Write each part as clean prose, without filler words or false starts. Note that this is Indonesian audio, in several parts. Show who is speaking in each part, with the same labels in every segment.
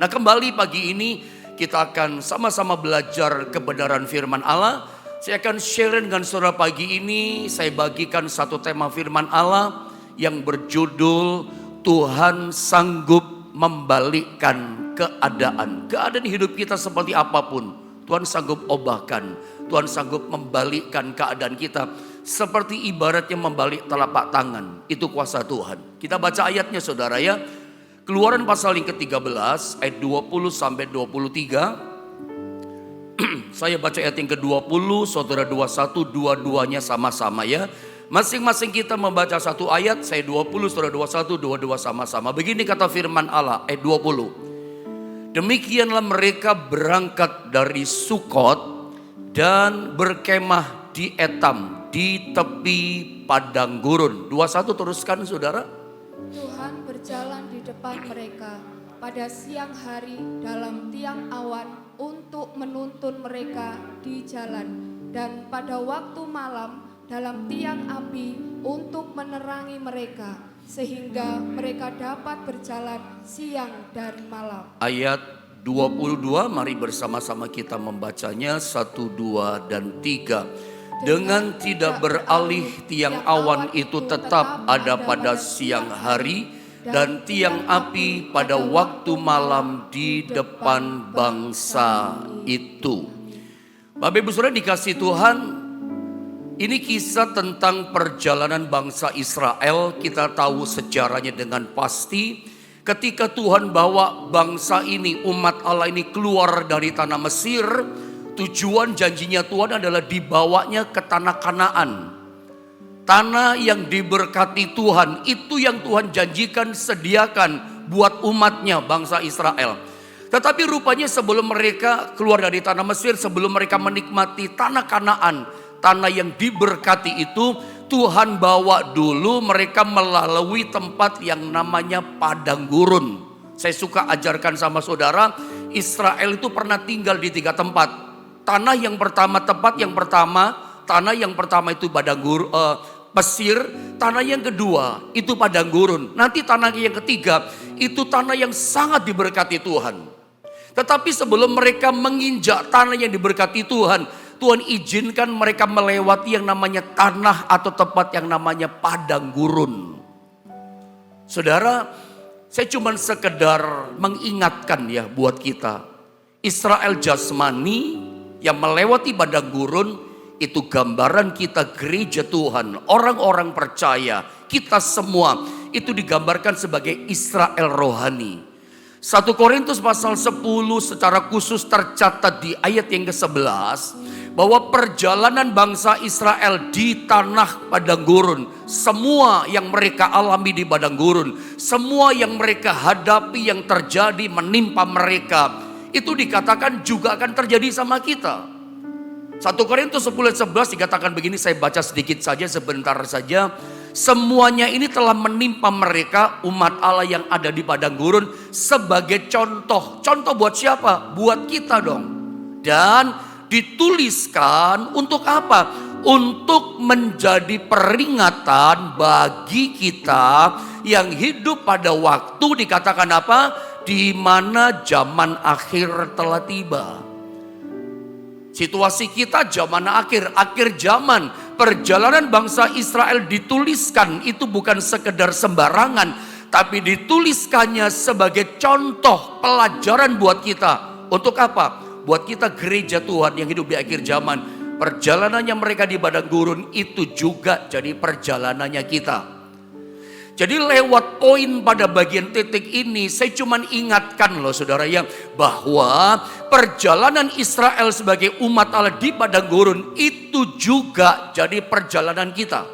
Speaker 1: Nah, kembali pagi ini kita akan sama-sama belajar kebenaran firman Allah. Saya akan share dengan saudara pagi ini, saya bagikan satu tema firman Allah yang berjudul Tuhan sanggup membalikkan keadaan. Keadaan hidup kita seperti apapun, Tuhan sanggup ubahkan. Tuhan sanggup membalikkan keadaan kita. Seperti ibaratnya membalik telapak tangan. Itu kuasa Tuhan. Kita baca ayatnya saudara ya. Keluaran pasal yang ke-13 ayat 20 sampai 23. Saya baca ayat yang ke-20, saudara 21, dua-duanya sama-sama ya. Masing-masing kita membaca satu ayat, saya 20, saudara 21, dua-dua sama-sama. Begini kata firman Allah ayat 20. Demikianlah mereka berangkat dari Sukot dan berkemah di Etam, di tepi padang gurun. 21 teruskan saudara.
Speaker 2: Tuhan berjalan di depan mereka pada siang hari dalam tiang awan untuk menuntun mereka di jalan, dan pada waktu malam dalam tiang api untuk menerangi mereka, sehingga mereka dapat berjalan siang dan malam. Ayat
Speaker 1: 22, mari bersama-sama kita membacanya 1, 2, dan 3. Dengan tidak beralih tiang awan itu tetap ada pada siang hari, dan tiang api pada waktu malam di depan bangsa itu. Bapak Ibu Saudara dikasih Tuhan, ini kisah tentang perjalanan bangsa Israel. Kita tahu sejarahnya dengan pasti. Ketika Tuhan bawa bangsa ini, umat Allah ini keluar dari tanah Mesir, tujuan janjinya Tuhan adalah dibawanya ke tanah Kanaan. Tanah yang diberkati Tuhan, itu yang Tuhan janjikan sediakan buat umatnya bangsa Israel. Tetapi rupanya sebelum mereka keluar dari tanah Mesir, sebelum mereka menikmati tanah Kanaan, tanah yang diberkati itu, Tuhan bawa dulu mereka melalui tempat yang namanya padang gurun. Saya suka ajarkan sama saudara, Israel itu pernah tinggal di 3 tempat. Tanah yang pertama, tanah yang pertama itu padang gurun, Mesir. Tanah yang kedua itu padang gurun. Nanti tanah yang ketiga itu tanah yang sangat diberkati Tuhan. Tetapi sebelum mereka menginjak tanah yang diberkati Tuhan, Tuhan izinkan mereka melewati yang namanya tanah atau tempat yang namanya padang gurun. Saudara, saya cuma sekedar mengingatkan ya buat kita. Israel jasmani yang melewati padang gurun itu gambaran kita gereja Tuhan, orang-orang percaya, kita semua itu digambarkan sebagai Israel rohani. 1 Korintus pasal 10 secara khusus tercatat di ayat yang ke-11 bahwa perjalanan bangsa Israel di tanah padang gurun, semua yang mereka alami di padang gurun, semua yang mereka hadapi yang terjadi menimpa mereka, itu dikatakan juga akan terjadi sama kita. 1 Korintus 10:11 dikatakan begini, saya baca sedikit saja, sebentar saja. Semuanya ini telah menimpa mereka, umat Allah yang ada di padang gurun, sebagai contoh. Contoh buat siapa? Buat kita dong. Dan dituliskan untuk apa? Untuk menjadi peringatan bagi kita yang hidup pada waktu dikatakan apa? Di mana zaman akhir telah tiba. Situasi kita zaman akhir zaman. Perjalanan bangsa Israel dituliskan itu bukan sekedar sembarangan, tapi dituliskannya sebagai contoh pelajaran buat kita. Untuk apa? Buat kita gereja Tuhan yang hidup di akhir zaman. Perjalanannya mereka di padang gurun itu juga jadi perjalanannya kita. Jadi lewat poin pada bagian titik ini, saya cuma ingatkan loh saudara ya, bahwa perjalanan Israel sebagai umat Allah di padang gurun itu juga jadi perjalanan kita.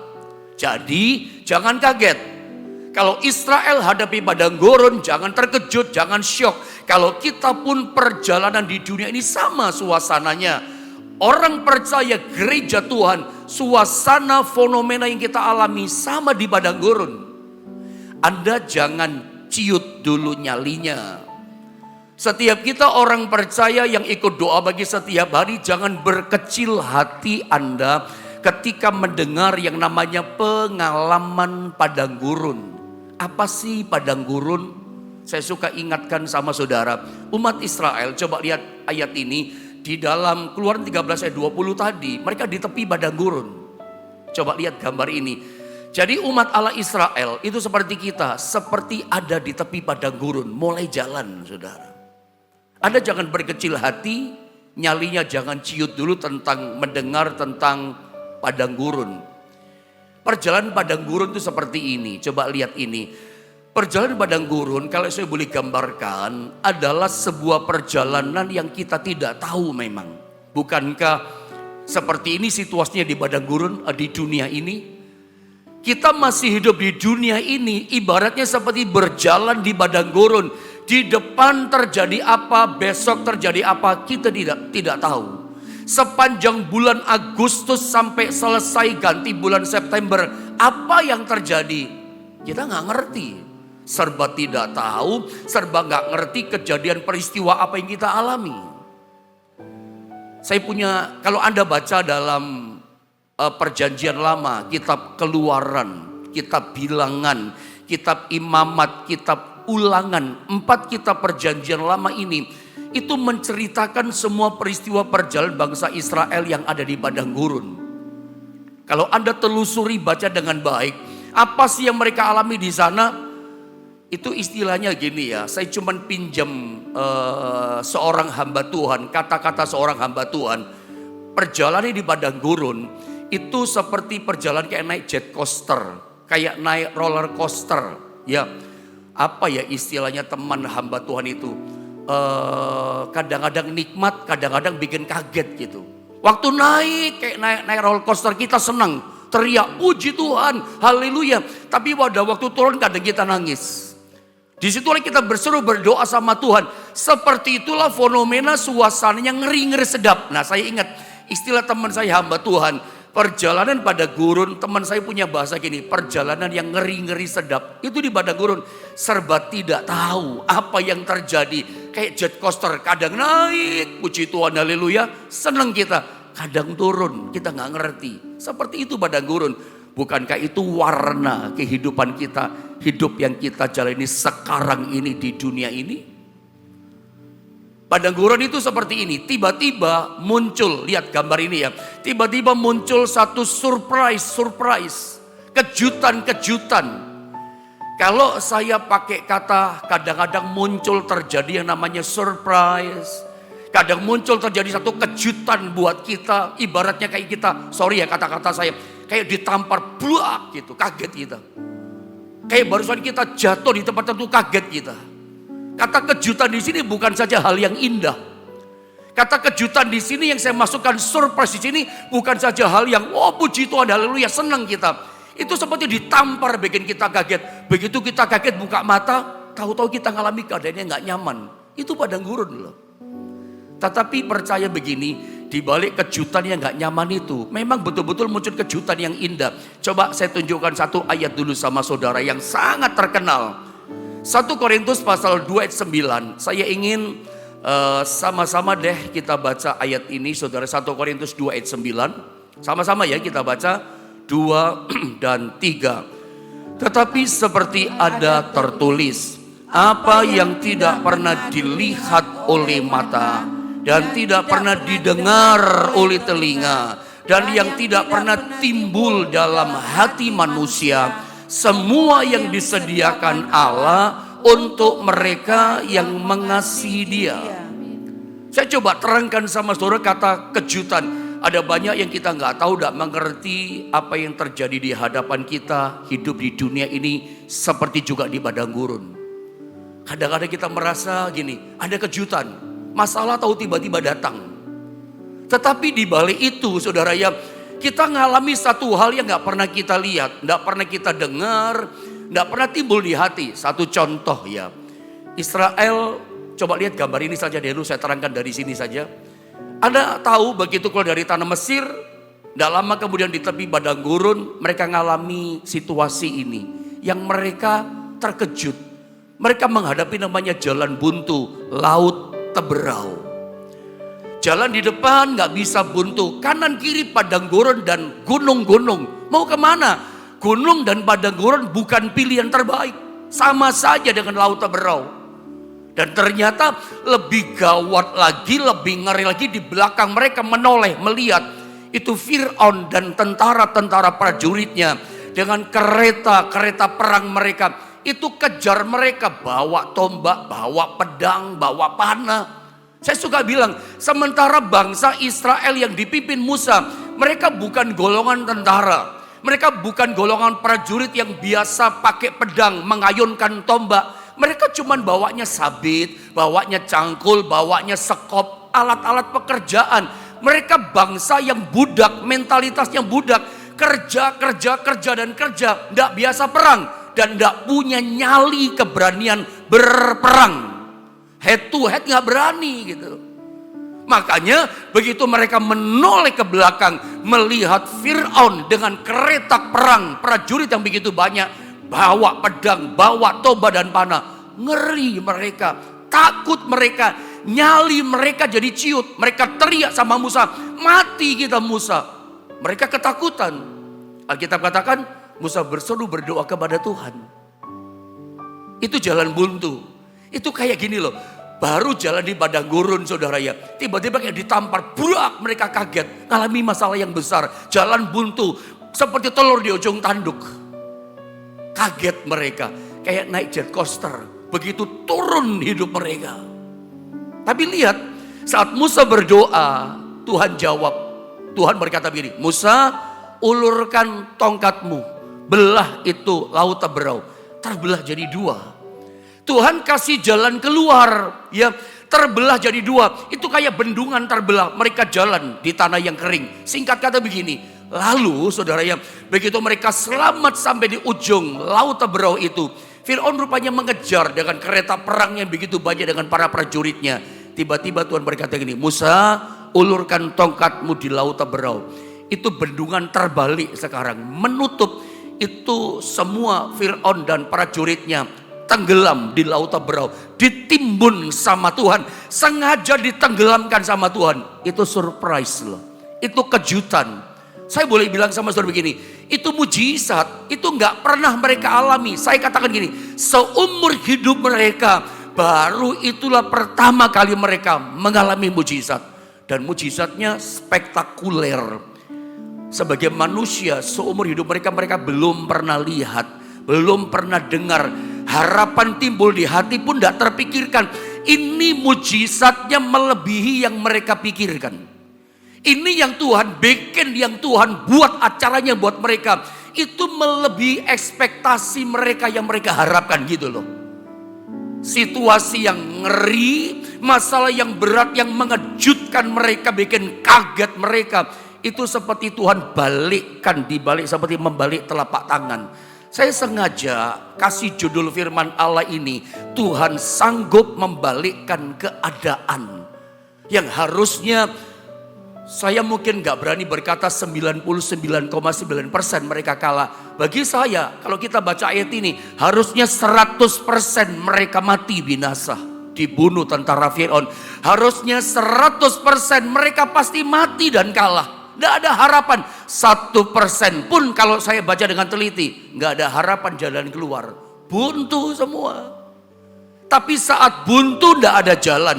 Speaker 1: Jadi jangan kaget. Kalau Israel hadapi padang gurun, jangan terkejut, jangan syok. Kalau kita pun perjalanan di dunia ini sama suasananya. Orang percaya gereja Tuhan, suasana fenomena yang kita alami sama di padang gurun. Anda jangan ciut dulu nyalinya. Setiap kita orang percaya yang ikut doa bagi setiap hari, jangan berkecil hati Anda ketika mendengar yang namanya pengalaman padang gurun. Apa sih padang gurun? Saya suka ingatkan sama saudara, umat Israel, coba lihat ayat ini di dalam Keluaran 13 ayat 20 tadi, mereka di tepi padang gurun. Coba lihat gambar ini. Jadi umat Allah Israel itu seperti kita, seperti ada di tepi padang gurun, mulai jalan saudara. Anda jangan berkecil hati, nyalinya jangan ciut dulu tentang mendengar tentang padang gurun. Perjalanan padang gurun itu seperti ini, coba lihat ini. Perjalanan padang gurun kalau saya boleh gambarkan adalah sebuah perjalanan yang kita tidak tahu memang. Bukankah seperti ini situasinya di padang gurun di dunia ini? Kita masih hidup di dunia ini ibaratnya seperti berjalan di padang gurun. Di depan terjadi apa, besok terjadi apa, kita tidak tahu. Sepanjang bulan Agustus sampai selesai ganti bulan September, apa yang terjadi? Kita nggak ngerti. Serba tidak tahu, serba nggak ngerti kejadian peristiwa apa yang kita alami. Saya punya, kalau Anda baca dalam perjanjian lama, kitab Keluaran, kitab Bilangan, kitab Imamat, kitab Ulangan, 4 kitab perjanjian lama ini, itu menceritakan semua peristiwa perjalanan bangsa Israel yang ada di padang gurun. Kalau Anda telusuri baca dengan baik, apa sih yang mereka alami di sana? Itu istilahnya gini ya, saya cuman pinjam seorang hamba Tuhan, kata-kata seorang hamba Tuhan. Perjalanan di padang gurun itu seperti perjalanan kayak naik jet coaster, kayak naik roller coaster. Ya, apa ya istilahnya teman hamba Tuhan itu? Kadang-kadang nikmat, kadang-kadang bikin kaget gitu. Waktu naik kayak naik roller coaster kita senang, teriak puji Tuhan, haleluya. Tapi pada waktu turun kadang kita nangis. Di situlah kita berseru berdoa sama Tuhan. Seperti itulah fenomena suasananya ngeri-ngeri sedap. Nah saya ingat istilah teman saya hamba Tuhan. Perjalanan pada gurun, teman saya punya bahasa gini. Perjalanan yang ngeri-ngeri sedap. Itu di padang gurun. Serba tidak tahu apa yang terjadi. Kayak jet coaster. Kadang naik, puji Tuhan, haleluya. Senang kita. Kadang turun, kita nggak ngerti. Seperti itu padang gurun. Bukankah itu warna kehidupan kita, hidup yang kita jalani sekarang ini di dunia ini? Padang gurun itu seperti ini, tiba-tiba muncul, lihat gambar ini ya. Tiba-tiba muncul satu surprise, kejutan-kejutan. Kalau saya pakai kata kadang-kadang muncul terjadi yang namanya surprise. Kadang muncul terjadi satu kejutan buat kita, ibaratnya kayak kita, sorry ya kata-kata saya, kayak ditampar bluak gitu, kaget kita. Kayak barusan kita jatuh di tempat tertentu, kaget kita. Kata kejutan di sini bukan saja hal yang indah. Kata kejutan di sini yang saya masukkan surprise di sini bukan saja hal yang oh puji Tuhan haleluya senang kita. Itu seperti ditampar bikin kita kaget. Begitu kita kaget buka mata, tahu-tahu kita ngalami keadaannya nggak nyaman. Itu padang gurun loh. Tetapi percaya begini, di balik kejutan yang gak nyaman itu, memang betul-betul muncul kejutan yang indah. Coba saya tunjukkan satu ayat dulu sama saudara yang sangat terkenal. 1 Korintus pasal 2 ayat 9. Saya ingin sama-sama deh kita baca ayat ini saudara. 1 Korintus 2 ayat 9. Sama-sama ya kita baca 2 dan 3. Tetapi seperti ada tertulis, apa yang tidak pernah dilihat oleh mata dan tidak pernah didengar oleh telinga dan yang tidak pernah timbul dalam hati manusia, semua yang disediakan Allah untuk mereka yang mengasihi Dia. Saya coba terangkan sama saudara kata kejutan. Ada banyak yang kita nggak tahu, nggak mengerti apa yang terjadi di hadapan kita. Hidup di dunia ini seperti juga di padang gurun. Kadang-kadang kita merasa gini, ada kejutan. Masalah tahu tiba-tiba datang. Tetapi di balik itu saudara ya, kita ngalami satu hal yang gak pernah kita lihat, gak pernah kita dengar, gak pernah timbul di hati. Satu contoh ya, Israel, coba lihat gambar ini saja dulu, saya terangkan dari sini saja. Anda tahu begitu keluar dari tanah Mesir, gak lama kemudian di tepi padang gurun, mereka ngalami situasi ini. Yang mereka terkejut. Mereka menghadapi namanya jalan buntu, laut teberau. Jalan di depan gak bisa buntu, kanan kiri padang gurun dan gunung-gunung. Mau kemana? Gunung dan padang gurun bukan pilihan terbaik. Sama saja dengan laut teberau. Dan ternyata lebih gawat lagi, lebih ngeri lagi, di belakang mereka menoleh, melihat itu Fir'aun dan tentara-tentara prajuritnya dengan kereta-kereta perang mereka. Itu kejar mereka, bawa tombak, bawa pedang, bawa panah. Saya suka bilang, sementara bangsa Israel yang dipimpin Musa, mereka bukan golongan tentara. Mereka bukan golongan prajurit yang biasa pakai pedang, mengayunkan tombak. Mereka cuma bawanya sabit, bawanya cangkul, bawanya sekop, alat-alat pekerjaan. Mereka bangsa yang budak, mentalitasnya budak. Kerja, dan kerja. Tidak biasa perang. Dan tidak punya nyali keberanian berperang. Head to head nggak berani gitu. Makanya begitu mereka menoleh ke belakang, melihat Fir'aun dengan kereta perang, prajurit yang begitu banyak, bawa pedang, bawa tombak dan panah. Ngeri mereka, takut mereka, nyali mereka jadi ciut. Mereka teriak sama Musa, mati kita Musa. Mereka ketakutan. Alkitab katakan Musa berseru berdoa kepada Tuhan. Itu jalan buntu. Itu kayak gini loh, baru jalan di padang gurun saudara ya, tiba-tiba kayak ditampar, burak, mereka kaget, ngalami masalah yang besar. Jalan buntu, seperti telur di ujung tanduk. Kaget mereka, kayak naik jet coaster. Begitu turun hidup mereka. Tapi lihat, saat Musa berdoa, Tuhan jawab. Tuhan berkata begini, Musa, ulurkan tongkatmu, belah itu laut Teberau. Terbelah jadi dua. Tuhan kasih jalan keluar, ya, terbelah jadi dua. Itu kayak bendungan terbelah, mereka jalan di tanah yang kering. Singkat kata begini, lalu saudara ya, begitu mereka selamat sampai di ujung laut Teberau itu, Fir'aun rupanya mengejar dengan kereta perang yang begitu banyak dengan para prajuritnya. Tiba-tiba Tuhan berkata gini, Musa, ulurkan tongkatmu di laut Teberau. Itu bendungan terbalik sekarang, menutup itu semua Fir'aun dan prajuritnya. Tenggelam di laut Teberau, ditimbun sama Tuhan, sengaja ditenggelamkan sama Tuhan. Itu surprise loh, itu kejutan. Saya boleh bilang sama saudara begini, itu mujizat, itu nggak pernah mereka alami. Saya katakan gini, seumur hidup mereka, baru itulah pertama kali mereka mengalami mujizat. Dan mujizatnya spektakuler. Sebagai manusia, seumur hidup mereka, mereka belum pernah lihat, belum pernah dengar. Harapan timbul di hati pun tidak terpikirkan. Ini mujizatnya melebihi yang mereka pikirkan. Ini yang Tuhan bikin, yang Tuhan buat acaranya buat mereka. Itu melebihi ekspektasi mereka yang mereka harapkan gitu loh. Situasi yang ngeri, masalah yang berat yang mengejutkan mereka, bikin kaget mereka. Itu seperti Tuhan balikkan, dibalik seperti membalik telapak tangan. Saya sengaja kasih judul firman Allah ini, Tuhan sanggup membalikkan keadaan. Yang harusnya saya mungkin gak berani berkata 99,9% mereka kalah. Bagi saya, kalau kita baca ayat ini, harusnya 100% mereka mati binasa, dibunuh tentara Fir'aun. Harusnya 100% mereka pasti mati dan kalah. Tidak ada harapan, 1% pun kalau saya baca dengan teliti, nggak ada harapan jalan keluar, buntu semua. Tapi saat buntu tidak ada jalan,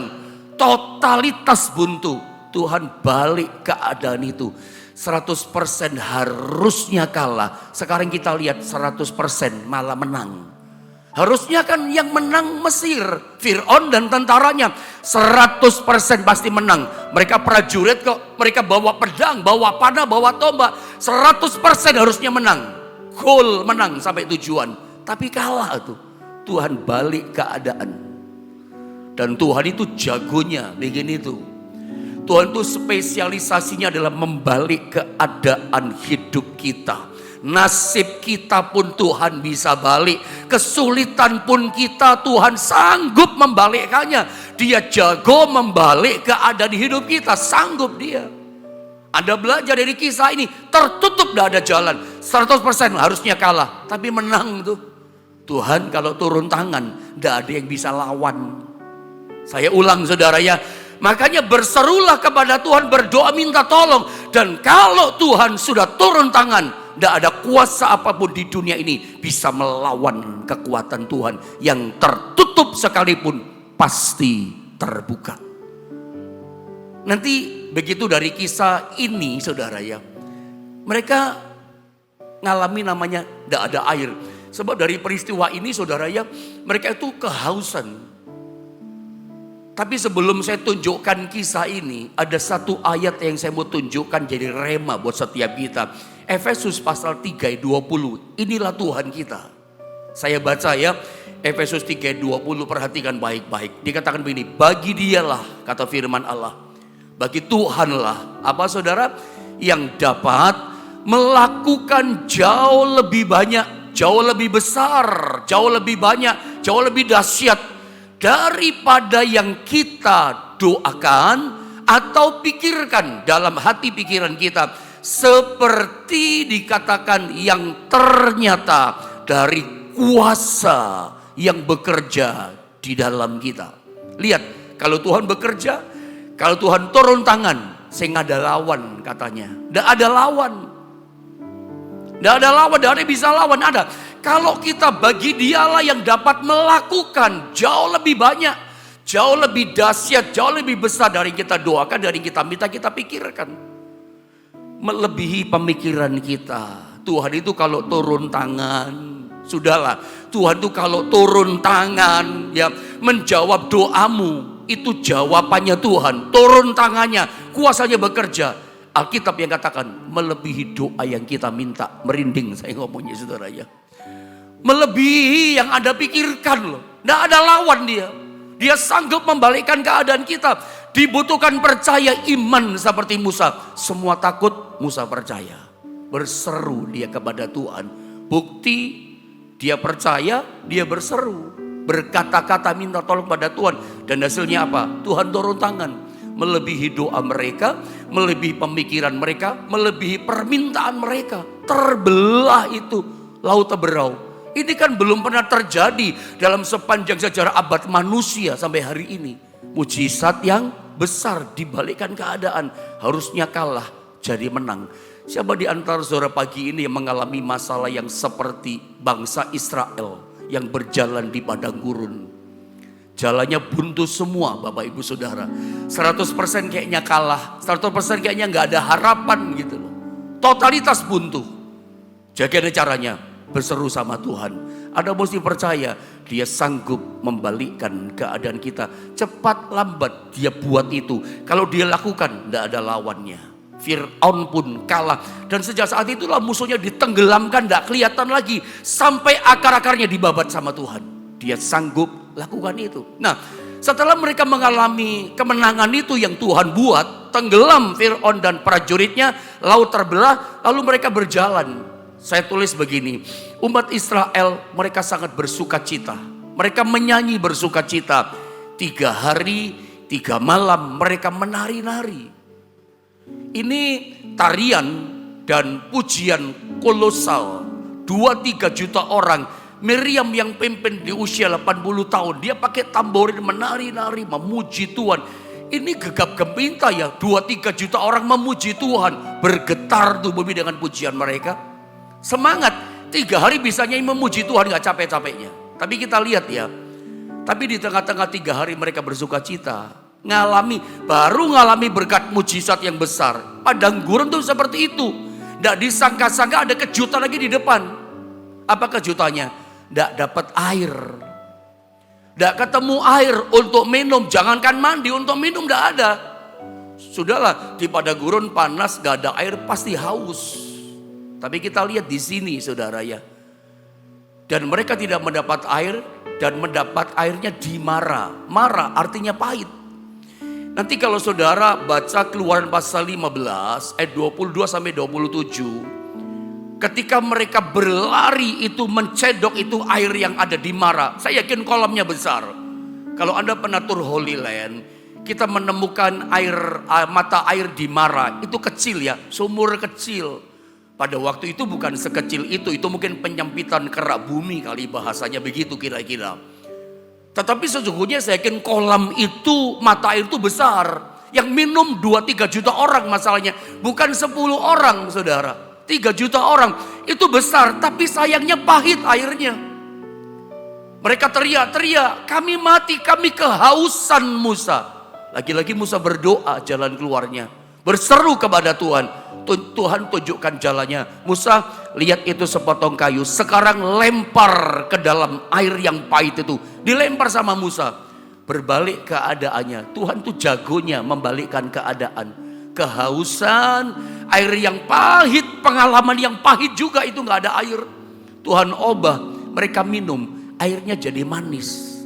Speaker 1: totalitas buntu, Tuhan balik keadaan itu. 100% harusnya kalah, sekarang kita lihat 100% malah menang. Harusnya kan yang menang Mesir, Fir'aun dan tentaranya 100% pasti menang. Mereka prajurit kok, mereka bawa pedang, bawa panah, bawa tombak, 100% harusnya menang. Gol menang sampai tujuan, tapi kalah tuh. Tuhan balik keadaan. Dan Tuhan itu jagonya begini tuh. Tuhan itu spesialisasinya adalah membalik keadaan hidup kita. Nasib kita pun Tuhan bisa balik. Kesulitan pun kita Tuhan sanggup membalikkannya. Dia jago membalik keadaan hidup kita. Sanggup dia. Anda belajar dari kisah ini. Tertutup tidak ada jalan. 100% harusnya kalah. Tapi menang tuh. Tuhan kalau turun tangan, tidak ada yang bisa lawan. Saya ulang saudara ya. Makanya berserulah kepada Tuhan, berdoa minta tolong. Dan kalau Tuhan sudah turun tangan, tidak ada kuasa apapun di dunia ini bisa melawan kekuatan Tuhan. Yang tertutup sekalipun pasti terbuka. Nanti begitu dari kisah ini saudara ya, mereka ngalami namanya tidak ada air. Sebab dari peristiwa ini saudara ya, mereka itu kehausan. Tapi sebelum saya tunjukkan kisah ini, ada satu ayat yang saya mau tunjukkan jadi rema buat setiap kita. Efesus pasal 3 ayat 20. Inilah Tuhan kita. Saya baca ya, Efesus 3 ayat 20, perhatikan baik-baik. Dikatakan begini, bagi dialah, kata firman Allah, bagi Tuhanlah, apa saudara, yang dapat melakukan jauh lebih banyak, jauh lebih besar, jauh lebih banyak, jauh lebih dahsyat daripada yang kita doakan atau pikirkan dalam hati pikiran kita. Seperti dikatakan yang ternyata dari kuasa yang bekerja di dalam kita. Lihat, kalau Tuhan bekerja, kalau Tuhan turun tangan, saya nggak ada lawan katanya. Nggak ada lawan. Nggak ada lawan, nggak ada yang bisa lawan, ada. Kalau kita bagi dialah yang dapat melakukan jauh lebih banyak, jauh lebih dahsyat, jauh lebih besar dari kita doakan, dari kita minta, kita pikirkan. Melebihi pemikiran kita. Tuhan itu kalau turun tangan, sudahlah. Tuhan itu kalau turun tangan, ya menjawab doamu, itu jawabannya Tuhan. Turun tangannya, kuasanya bekerja. Alkitab yang katakan melebihi doa yang kita minta. Merinding saya ngomongnya saudara ya. Melebihi yang Anda pikirkan loh. Tidak ada lawan dia. Dia sanggup membalikkan keadaan kita. Dibutuhkan percaya, iman seperti Musa. Semua takut, Musa percaya. Berseru dia kepada Tuhan. Bukti dia percaya, dia berseru. Berkata-kata minta tolong pada Tuhan. Dan hasilnya apa? Tuhan turun tangan. Melebihi doa mereka, melebihi pemikiran mereka, melebihi permintaan mereka. Terbelah itu laut Teberau. Ini kan belum pernah terjadi dalam sepanjang sejarah abad manusia sampai hari ini. Mujizat yang besar dibalikkan keadaan. Harusnya kalah jadi menang. Siapa di antara saudara pagi ini yang mengalami masalah yang seperti bangsa Israel yang berjalan di padang gurun? Jalannya buntu semua Bapak Ibu Saudara. 100% kayaknya kalah. 100% kayaknya gak ada harapan gitu loh. Totalitas buntu. Jadi caranya berseru sama Tuhan. Anda mesti percaya dia sanggup membalikkan keadaan kita. Cepat lambat dia buat itu. Kalau dia lakukan gak ada lawannya. Fir'aun pun kalah. Dan sejak saat itulah musuhnya ditenggelamkan, gak kelihatan lagi. Sampai akar-akarnya dibabat sama Tuhan. Dia sanggup lakukan itu. Nah, setelah mereka mengalami kemenangan itu yang Tuhan buat, tenggelam Fir'aun dan prajuritnya, laut terbelah, lalu mereka berjalan. Saya tulis begini, umat Israel mereka sangat bersuka cita. Mereka menyanyi bersuka cita. 3 hari, 3 malam mereka menari-nari. Ini tarian dan pujian kolosal. 2-3 juta orang. Miriam yang pimpin di usia 80 tahun. Dia pakai tamborin menari-nari memuji Tuhan. Ini gegap gempita ya. 2-3 juta orang memuji Tuhan. Bergetar tuh bumi dengan pujian mereka. Semangat. 3 hari bisa nyanyi memuji Tuhan gak capek-capeknya. Tapi kita lihat ya. Tapi di tengah-tengah 3 hari mereka bersuka cita. Baru ngalami berkat mujizat yang besar. Padang gurun tuh seperti itu. Gak disangka-sangka ada kejutan lagi di depan. Apa kejutannya? Tidak dapat air. Tidak ketemu air untuk minum. Jangankan mandi, untuk minum tidak ada. Sudahlah, di padang gurun panas, gak ada air, pasti haus. Tapi kita lihat di sini saudara ya. Dan mereka tidak mendapat air. Dan mendapat airnya di Mara. Mara artinya pahit. Nanti kalau saudara baca Keluaran pasal 15 ayat 22 sampai 27. Ketika mereka berlari itu mencedok itu air yang ada di Mara. Saya yakin kolamnya besar. Kalau Anda pernah tur Holy Land, kita menemukan mata air di Mara. Itu kecil ya, sumur kecil. Pada waktu itu bukan sekecil itu mungkin penyempitan kerak bumi kali bahasanya begitu kira-kira. Tetapi sesungguhnya saya yakin kolam itu, mata air itu besar. Yang minum 2-3 juta orang masalahnya. Bukan 10 orang saudara. 3 juta orang itu besar, tapi sayangnya pahit airnya. Mereka teriak-teriak, kami mati, kami kehausan Musa. Lagi-lagi Musa berdoa jalan keluarnya. Berseru kepada Tuhan. Tuhan tunjukkan jalannya. Musa, lihat itu sepotong kayu. Sekarang lempar ke dalam air yang pahit itu. Dilempar sama Musa. Berbalik keadaannya. Tuhan tuh jagonya membalikkan keadaan. Kehausan, air yang pahit, pengalaman yang pahit juga itu gak ada air. Tuhan ubah, mereka minum. Airnya jadi manis.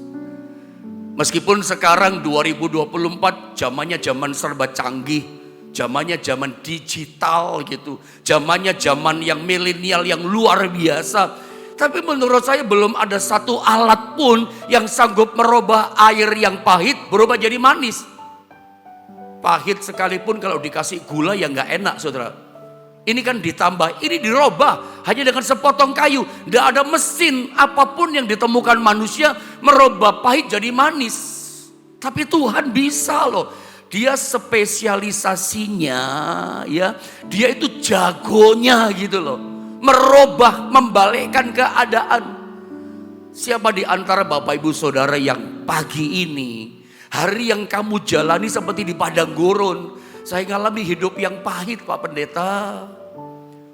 Speaker 1: Meskipun sekarang 2024 zamannya zaman serba canggih, zamannya zaman digital gitu, zamannya zaman yang milenial yang luar biasa. Tapi menurut saya belum ada satu alat pun yang sanggup merubah air yang pahit berubah jadi manis. Pahit sekalipun kalau dikasih gula ya nggak enak, saudara. Ini kan ditambah, ini dirubah hanya dengan sepotong kayu. Tidak ada mesin apapun yang ditemukan manusia merubah pahit jadi manis. Tapi Tuhan bisa loh. Dia spesialisasinya ya, dia itu jagonya gitu loh. Merubah, membalikkan keadaan. Siapa di antara Bapak Ibu Saudara yang pagi ini, hari yang kamu jalani seperti di padang gurun. Saya ngalami hidup yang pahit Pak Pendeta.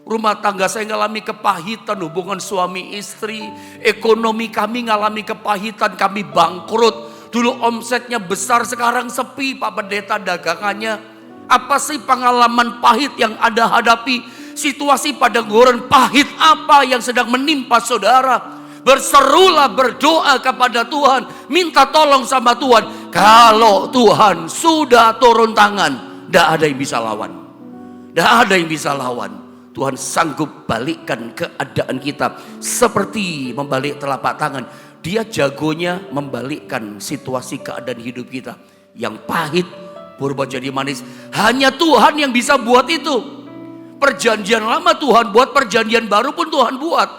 Speaker 1: Rumah tangga saya ngalami kepahitan, hubungan suami istri. Ekonomi kami ngalami kepahitan, kami bangkrut. Dulu omsetnya besar, sekarang sepi Pak Pendeta dagangannya. Apa sih pengalaman pahit yang Anda hadapi? Situasi padang gurun pahit apa yang sedang menimpa saudara? Berserulah, berdoa kepada Tuhan. Minta tolong sama Tuhan. Kalau Tuhan sudah turun tangan, tidak ada yang bisa lawan. Tidak ada yang bisa lawan. Tuhan sanggup balikkan keadaan kita seperti membalik telapak tangan. Dia jagonya membalikkan situasi keadaan hidup kita. Yang pahit berubah jadi manis. Hanya Tuhan yang bisa buat itu. Perjanjian lama Tuhan buat, perjanjian baru pun Tuhan buat.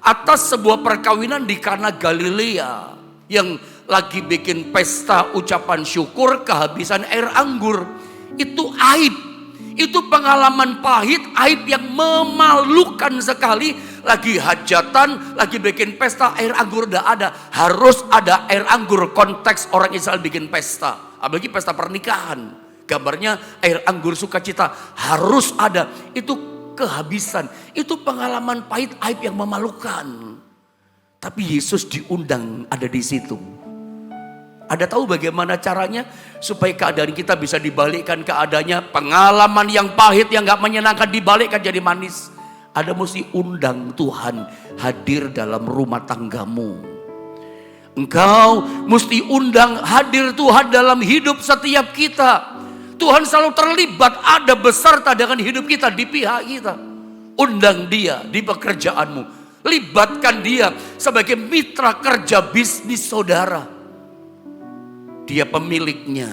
Speaker 1: Atas sebuah perkawinan di Kana Galilea. Yang lagi bikin pesta ucapan syukur kehabisan air anggur. Itu aib, itu pengalaman pahit, aib yang memalukan sekali. Lagi hajatan, lagi bikin pesta, air anggur udah ada. Harus ada air anggur, konteks orang Israel bikin pesta. Apalagi pesta pernikahan. Gambarnya air anggur sukacita harus ada. Itu kehabisan, itu pengalaman pahit, aib yang memalukan. Tapi Yesus diundang ada di situ. Ada tahu bagaimana caranya supaya keadaan kita bisa dibalikkan keadaannya? Pengalaman yang pahit yang gak menyenangkan dibalikkan jadi manis. Ada mesti undang Tuhan hadir dalam rumah tanggamu. Engkau mesti undang hadir Tuhan dalam hidup setiap kita. Tuhan selalu terlibat, ada beserta dengan hidup kita, di pihak kita. Undang dia di pekerjaanmu. Libatkan dia sebagai mitra kerja bisnis saudara. Dia pemiliknya,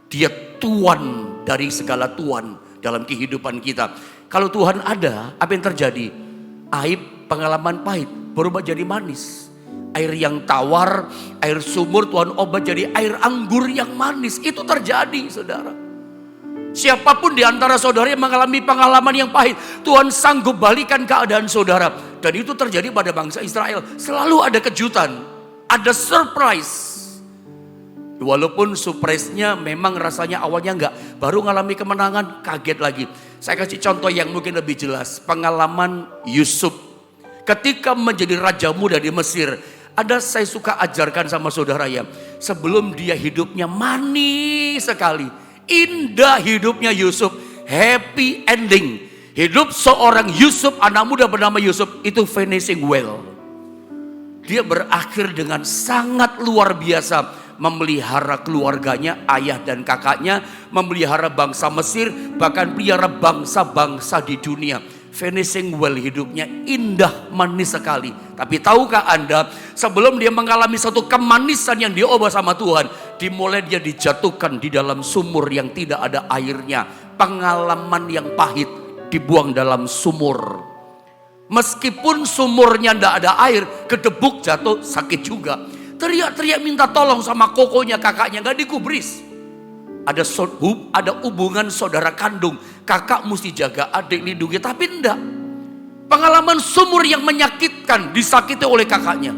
Speaker 1: dia tuan dari segala tuan dalam kehidupan kita. Kalau Tuhan ada, apa yang terjadi? Aib, pengalaman pahit berubah jadi manis. Air yang tawar, air sumur Tuhan ubah jadi air anggur yang manis. Itu terjadi saudara. Siapapun di antara saudara yang mengalami pengalaman yang pahit, Tuhan sanggup balikan keadaan saudara. Dan itu terjadi pada bangsa Israel. Selalu ada kejutan, ada surprise. Walaupun surprise-nya memang rasanya awalnya enggak. Baru ngalami kemenangan, kaget lagi. Saya kasih contoh yang mungkin lebih jelas. Pengalaman Yusuf. Ketika menjadi raja muda di Mesir. Ada saya suka ajarkan sama saudara ya. Sebelum dia hidupnya manis sekali. Indah hidupnya Yusuf. Happy ending. Hidup seorang Yusuf, anak muda bernama Yusuf. Itu finishing well. Dia berakhir dengan sangat luar biasa. Memelihara keluarganya, ayah dan kakaknya, memelihara bangsa Mesir, bahkan pelihara bangsa-bangsa di dunia. Finishing well hidupnya indah manis sekali. Tapi tahukah Anda, sebelum dia mengalami satu kemanisan yang diubah sama Tuhan, dimulai dia dijatuhkan di dalam sumur yang tidak ada airnya. Pengalaman yang pahit dibuang dalam sumur. Meskipun sumurnya tidak ada air, kedebuk jatuh sakit juga. Teriak-teriak minta tolong sama kokonya, kakaknya, gak digubris. Ada hubungan saudara kandung. Kakak mesti jaga adik, lindungi. Tapi enggak. Pengalaman sumur yang menyakitkan, disakiti oleh kakaknya.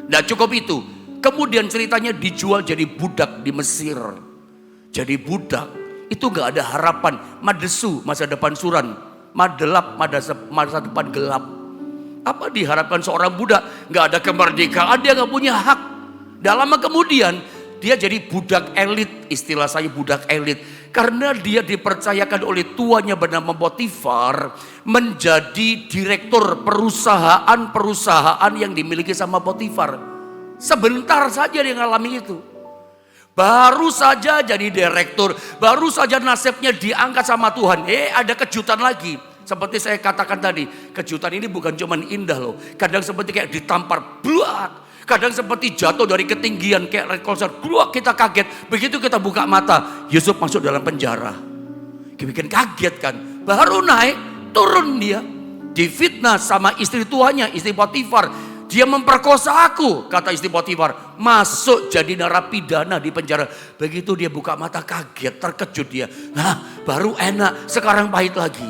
Speaker 1: Enggak cukup itu. Kemudian ceritanya dijual jadi budak di Mesir. Jadi budak, itu gak ada harapan. Madesu, masa depan suram. Madelap, masa depan gelap. Apa diharapkan seorang budak? Gak ada kemerdekaan, dia gak punya hak. Dah lama kemudian dia jadi budak elit, istilah saya budak elit. Karena dia dipercayakan oleh tuannya bernama Potifar menjadi direktur perusahaan yang dimiliki sama Potifar. Sebentar saja dia ngalami itu. Baru saja jadi direktur, baru saja nasibnya diangkat sama Tuhan. Ada kejutan lagi. Seperti saya katakan tadi, kejutan ini bukan cuma indah loh. Kadang seperti kayak ditampar, bluak. Kadang seperti jatuh dari ketinggian kayak red concert, bluak, kita kaget. Begitu kita buka mata, Yusuf masuk dalam penjara. Bikin kaget kan. Baru naik, turun dia. Difitnah sama istri tuannya, istri Potifar. Dia memperkosa aku, kata istri Potifar. Masuk jadi narapidana di penjara. Begitu dia buka mata, kaget, terkejut dia. Nah, baru enak, sekarang pahit lagi.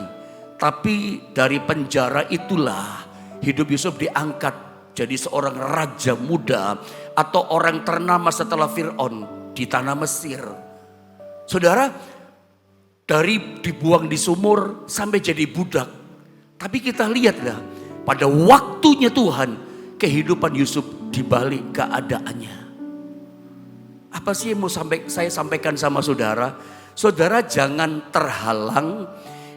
Speaker 1: Tapi dari penjara itulah hidup Yusuf diangkat jadi seorang raja muda atau orang ternama setelah Fir'aun di tanah Mesir. Saudara, dari dibuang di sumur sampai jadi budak. Tapi kita lihatlah pada waktunya Tuhan, kehidupan Yusuf dibalik keadaannya. Apa sih yang mau saya sampaikan sama saudara? Saudara jangan terhalang,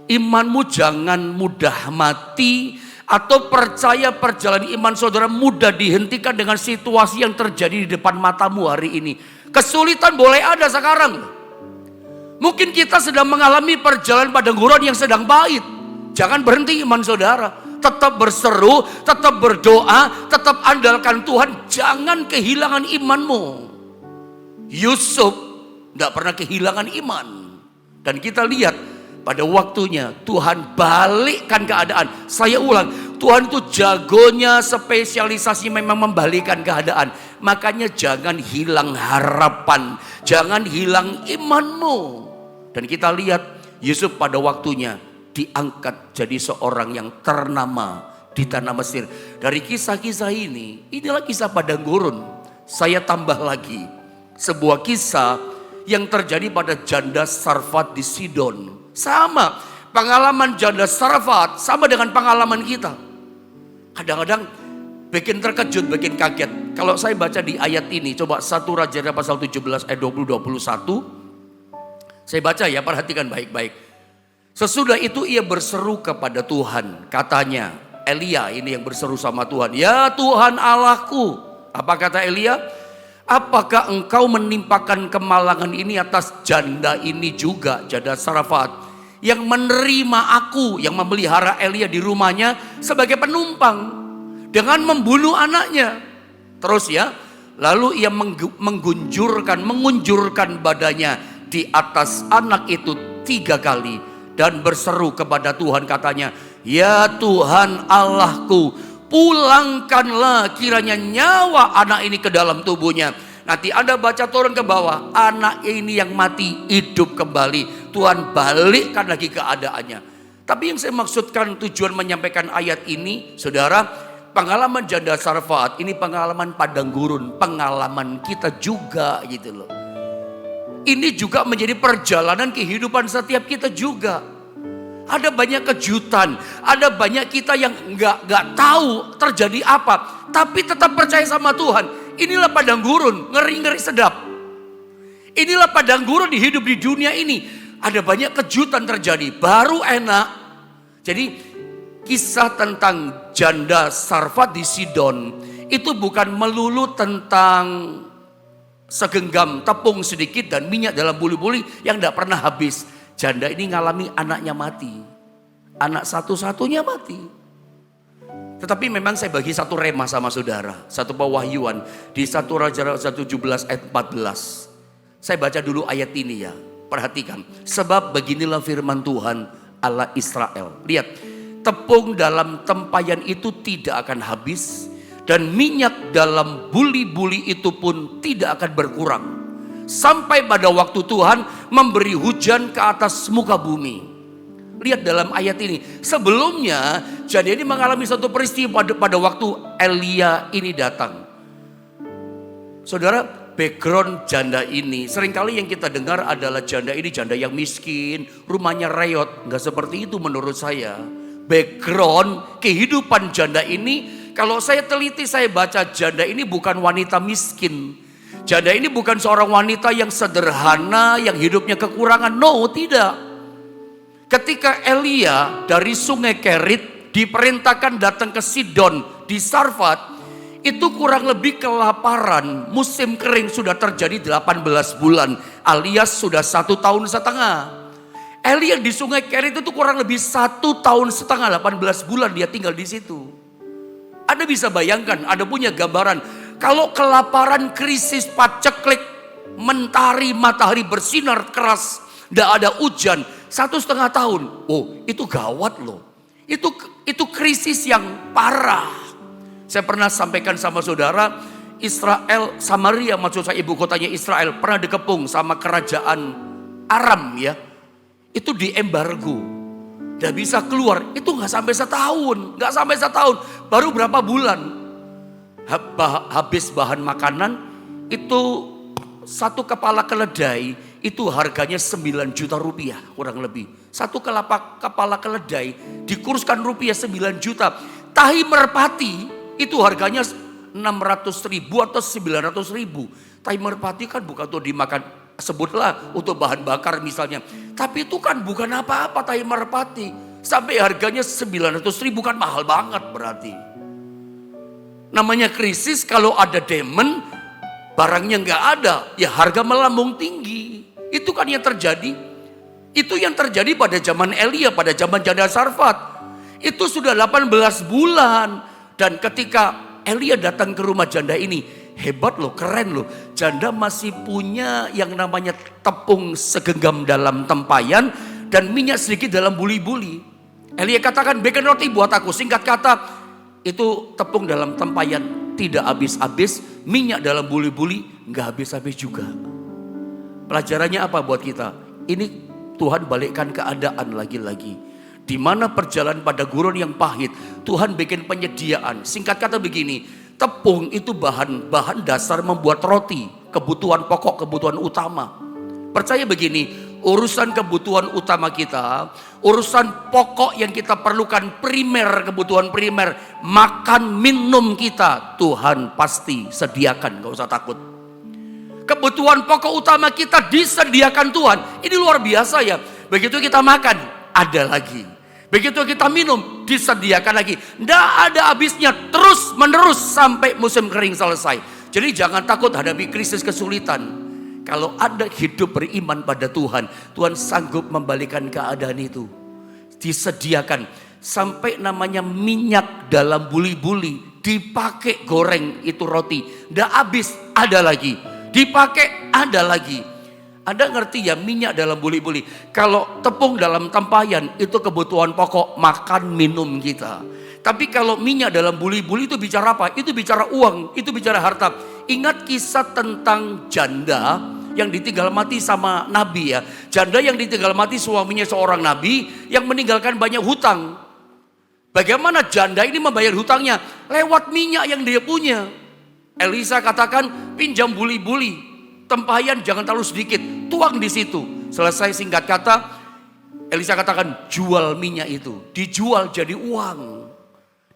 Speaker 1: imanmu jangan mudah mati, atau percaya perjalanan iman saudara mudah dihentikan dengan situasi yang terjadi di depan matamu hari ini. Kesulitan boleh ada sekarang. Mungkin kita sedang mengalami perjalanan padang gurun yang sedang pahit. Jangan berhenti iman saudara. Tetap berseru, tetap berdoa, tetap andalkan Tuhan. Jangan kehilangan imanmu. Yusuf tidak pernah kehilangan iman. Dan kita lihat pada waktunya Tuhan balikkan keadaan. Saya ulang, Tuhan itu jagonya spesialisasi memang membalikkan keadaan. Makanya jangan hilang harapan, jangan hilang imanmu. Dan kita lihat Yusuf pada waktunya diangkat jadi seorang yang ternama di tanah Mesir. Dari kisah-kisah ini, inilah kisah padang gurun. Saya tambah lagi sebuah kisah yang terjadi pada janda Sarfat di Sidon. Sama, pengalaman janda Sarfat sama dengan pengalaman kita. Kadang-kadang bikin terkejut, bikin kaget. Kalau saya baca di ayat ini, coba 1 Raja pasal 17 ayat 20-21. Saya baca ya, perhatikan baik-baik. Sesudah itu ia berseru kepada Tuhan. Katanya, Elia ini yang berseru sama Tuhan. Ya Tuhan Allahku. Apa kata Elia? Apakah engkau menimpakan kemalangan ini atas janda ini juga, janda Sarfat, yang menerima aku, yang memelihara Elia di rumahnya sebagai penumpang dengan membunuh anaknya. Terus ya, lalu ia mengunjurkan badannya di atas anak itu 3 kali dan berseru kepada Tuhan, katanya, ya Tuhan Allahku, pulangkanlah kiranya nyawa anak ini ke dalam tubuhnya. Nanti Anda baca turun ke bawah, anak ini yang mati hidup kembali. Tuhan balikkan lagi keadaannya. Tapi yang saya maksudkan tujuan menyampaikan ayat ini, saudara, pengalaman janda Sarfat ini pengalaman padang gurun, pengalaman kita juga gitu loh. Ini juga menjadi perjalanan kehidupan setiap kita juga. Ada banyak kejutan, ada banyak kita yang nggak tahu terjadi apa, tapi tetap percaya sama Tuhan. Inilah padang gurun, ngeri-ngeri sedap. Inilah padang gurun di hidup di dunia ini. Ada banyak kejutan terjadi, baru enak. Jadi kisah tentang janda Sarfat di Sidon itu bukan melulu tentang segenggam tepung sedikit dan minyak dalam buli-buli yang tidak pernah habis. Janda ini ngalami anaknya mati. Anak satu-satunya mati. Tetapi memang saya bagi satu rema sama saudara. Satu pewahyuan di 1 Raja 17 ayat 14. Saya baca dulu ayat ini ya. Perhatikan. Sebab beginilah firman Tuhan Allah Israel. Lihat. Tepung dalam tempayan itu tidak akan habis. Dan minyak dalam buli-buli itu pun tidak akan berkurang. Sampai pada waktu Tuhan memberi hujan ke atas muka bumi. Lihat dalam ayat ini. Sebelumnya jadi ini mengalami satu peristiwa pada waktu Elia ini datang. Saudara, background janda ini seringkali yang kita dengar adalah janda ini janda yang miskin, rumahnya reot. Enggak seperti itu menurut saya. Background kehidupan janda ini, kalau saya teliti, saya baca, janda ini bukan wanita miskin. Janda ini bukan seorang wanita yang sederhana, yang hidupnya kekurangan. No, tidak. Ketika Elia dari sungai Kerit diperintahkan datang ke Sidon di Sarfat, itu kurang lebih kelaparan. Musim kering sudah terjadi 18 bulan, alias sudah 1 tahun setengah. Elia di sungai Kerit itu kurang lebih 1 tahun setengah, 18 bulan dia tinggal di situ. Anda bisa bayangkan, Anda punya gambaran. Kalau kelaparan, krisis, paceklik, mentari, matahari bersinar keras, tidak ada hujan, 1,5 tahun. Oh, itu gawat loh. Itu krisis yang parah. Saya pernah sampaikan sama saudara, Israel, Samaria, maksud saya ibu kotanya Israel, pernah dikepung sama kerajaan Aram ya. Itu diembargo, tidak bisa keluar. Itu nggak sampai setahun, baru berapa bulan. Habis bahan makanan, itu 1 kepala keledai, itu harganya 9 juta rupiah kurang lebih. 1 kepala keledai dikurskan rupiah 9 juta. Tahi merpati, itu harganya 600 ribu atau 900 ribu. Tahi merpati kan bukan untuk dimakan, sebutlah untuk bahan bakar misalnya. Tapi itu kan bukan apa-apa tahi merpati. Sampai harganya 900 ribu kan mahal banget berarti. Namanya krisis, kalau ada demand, barangnya nggak ada, ya harga melambung tinggi. Itu kan yang terjadi. Itu yang terjadi pada zaman Elia, pada zaman janda Sarfat. Itu sudah 18 bulan. Dan ketika Elia datang ke rumah janda ini, hebat loh, keren loh. Janda masih punya yang namanya tepung segenggam dalam tempayan dan minyak sedikit dalam buli-buli. Elia katakan, bikin roti buat aku. Singkat kata, itu tepung dalam tempayan tidak habis-habis, minyak dalam buli-buli nggak habis-habis juga. Pelajarannya apa buat kita? Ini Tuhan balikkan keadaan lagi-lagi. Di mana perjalanan pada gurun yang pahit, Tuhan bikin penyediaan. Singkat kata begini, tepung itu bahan dasar membuat roti, kebutuhan pokok, kebutuhan utama. Percaya begini, urusan kebutuhan utama kita, urusan pokok yang kita perlukan, primer, kebutuhan primer, makan, minum kita, Tuhan pasti sediakan, gak usah takut. Kebutuhan pokok utama kita disediakan Tuhan. Ini luar biasa ya. Begitu kita makan, ada lagi. Begitu kita minum, disediakan lagi. Tidak ada habisnya, terus menerus sampai musim kering selesai. Jadi jangan takut hadapi krisis kesulitan. Kalau ada hidup beriman pada Tuhan, Tuhan sanggup membalikan keadaan itu. Disediakan sampai namanya minyak dalam buli-buli, dipakai goreng itu roti. Tidak habis, ada lagi. Dipakai, ada lagi. Anda ngerti ya, minyak dalam buli-buli. Kalau tepung dalam tempayan itu kebutuhan pokok makan minum kita. Tapi kalau minyak dalam buli-buli itu bicara apa? Itu bicara uang, itu bicara harta. Ingat kisah tentang janda yang ditinggal mati sama nabi ya. Janda yang ditinggal mati suaminya seorang nabi yang meninggalkan banyak hutang. Bagaimana janda ini membayar hutangnya? Lewat minyak yang dia punya. Elisa katakan, pinjam buli-buli. Tempayan jangan terlalu sedikit, tuang di situ. Selesai, singkat kata, Elisa katakan jual minyak itu, dijual jadi uang.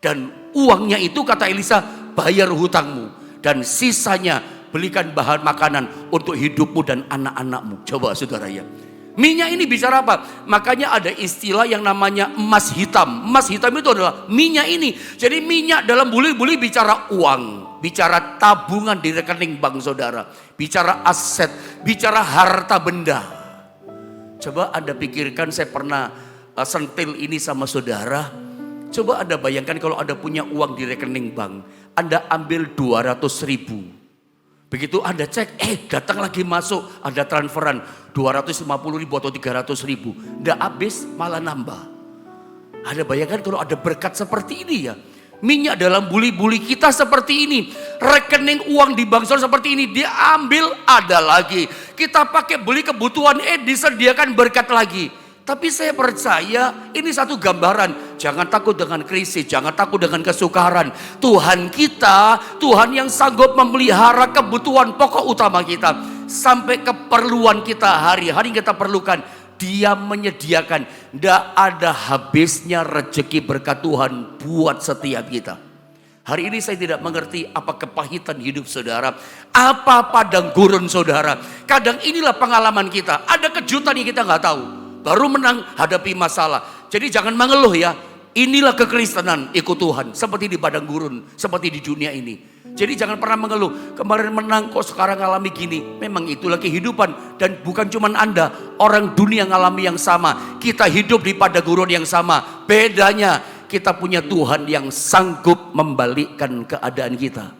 Speaker 1: Dan uangnya itu kata Elisa bayar hutangmu. Dan sisanya belikan bahan makanan untuk hidupmu dan anak-anakmu. Coba saudara ya. Minyak ini bicara apa? Makanya ada istilah yang namanya emas hitam. Emas hitam itu adalah minyak ini. Jadi minyak dalam buli-buli bicara uang. Bicara tabungan di rekening bank saudara. Bicara aset. Bicara harta benda. Coba Anda pikirkan, saya pernah sentil ini sama saudara. Coba Anda bayangkan kalau Anda punya uang di rekening bank. Anda ambil 200 ribu. Begitu Anda cek, datang lagi masuk. Ada transferan 250 ribu atau 300 ribu. Nggak habis, malah nambah. Anda bayangkan kalau ada berkat seperti ini ya. Minyak dalam buli-buli kita seperti ini. Rekening uang di bank saudara seperti ini. Dia ambil, ada lagi. Kita pakai beli kebutuhan, disediakan berkat lagi. Tapi saya percaya ini satu gambaran. Jangan takut dengan krisis, jangan takut dengan kesukaran. Tuhan kita, Tuhan yang sanggup memelihara kebutuhan pokok utama kita. Sampai keperluan kita hari-hari kita perlukan. Dia menyediakan. Tidak ada habisnya rezeki berkat Tuhan buat setiap kita. Hari ini saya tidak mengerti apa kepahitan hidup saudara. Apa padang gurun saudara. Kadang inilah pengalaman kita. Ada kejutan yang kita nggak tahu. Baru menang hadapi masalah. Jadi jangan mengeluh ya. Inilah kekristenan ikut Tuhan. Seperti di padang gurun. Seperti di dunia ini. Jadi jangan pernah mengeluh. Kemarin menang kok sekarang ngalami gini. Memang itulah kehidupan. Dan bukan cuma Anda. Orang dunia ngalami yang sama. Kita hidup di padang gurun yang sama. Bedanya kita punya Tuhan yang sanggup membalikkan keadaan kita.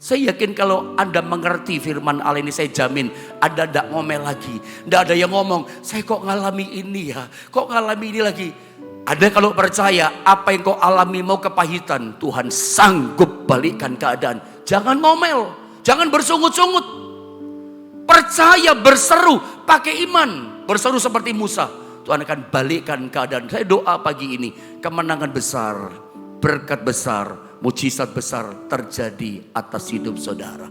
Speaker 1: Saya yakin kalau Anda mengerti firman Allah ini, saya jamin Anda tidak ngomel lagi. Tidak ada yang ngomong, saya kok ngalami ini ya, kok ngalami ini lagi. Ada kalau percaya, apa yang kau alami mau kepahitan, Tuhan sanggup balikkan keadaan. Jangan ngomel, jangan bersungut-sungut. Percaya, berseru, pakai iman. Berseru seperti Musa, Tuhan akan balikkan keadaan. Saya doa pagi ini, kemenangan besar, berkat besar, mujizat besar terjadi atas hidup saudara.